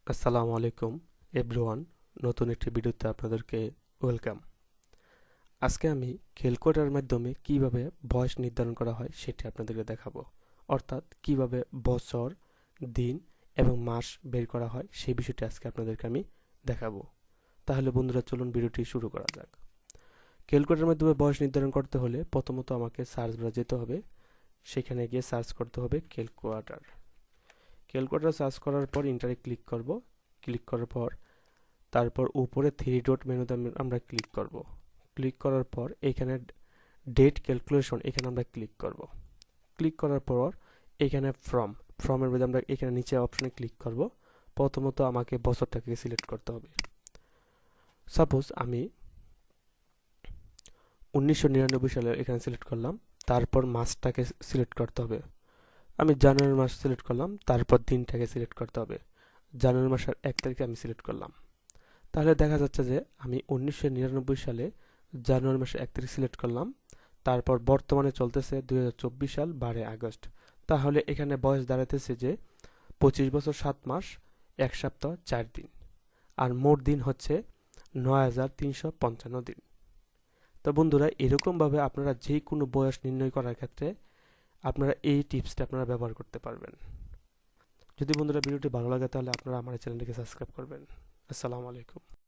আসসালামু আলাইকুম এভরিওয়ান। নতুন একটি ভিডিওতে আপনাদেরকে ওয়েলকাম। আজকে আমি ক্যালকুলেটরের মাধ্যমে কিভাবে বয়স নির্ধারণ করা হয় সেটি আপনাদেরকে দেখাবো। অর্থাৎ কিভাবে বছর, দিন এবং মাস বের করা হয় সেই বিষয়টি আজকে আপনাদেরকে আমি দেখাবো। তাহলে বন্ধুরা চলুন ভিডিওটি শুরু করা যাক। ক্যালকুলেটরের মাধ্যমে বয়স নির্ধারণ করতে হলে প্রথমত আমাকে সার্চ বারে যেতে হবে। সেখানে গিয়ে সার্চ করতে হবে ক্যালকুলেটর। ক্যালকুলেটর সার্চ করার পর ইন্টারে ক্লিক করব। ক্লিক করার পর তারপর উপরে থ্রি ডট মেনুতে আমরা ক্লিক করব। ক্লিক করার পর এখানে ডেট ক্যালকুলেশন এখানে আমরা ক্লিক করব। ক্লিক করার পর এখানে ফ্রমের মধ্যে আমরা এখানে নিচে অপশনে ক্লিক করব। প্রথমত আমাকে বছরটাকে সিলেক্ট করতে হবে। সাপোজ আমি 1999 সালে এখানে সিলেক্ট করলাম। তারপর মাসটাকে সিলেক্ট করতে হবে। আমি জানুয়ারি মাস সিলেক্ট করলাম। তারপর দিনটাকে সিলেক্ট করতে হবে। জানুয়ারি মাসের 1 তারিখে আমি সিলেক্ট করলাম। তাহলে দেখা যাচ্ছে যে আমি 1999 সালে জানুয়ারি মাসে 1 তারিখ সিলেক্ট করলাম। তারপর বর্তমানে চলতেছে 2024 সাল 12 আগস্ট। তাহলে এখানে বয়স দাঁড়াতেছে যে 25 বছর 7 মাস 1 সপ্তাহ 4 দিন। আর মোট দিন হচ্ছে 9355 দিন। তো বন্ধুরা, এরকমভাবে আপনারা যে কোনো বয়স নির্ণয় করার ক্ষেত্রে আপনারা এই টিপসটা আপনারা ব্যবহার করতে পারবেন। যদি বন্ধুরা ভিডিওটি ভালো লাগে তাহলে আপনারা আমার চ্যানেলটিকে সাবস্ক্রাইব করবেন। আসসালামু আলাইকুম।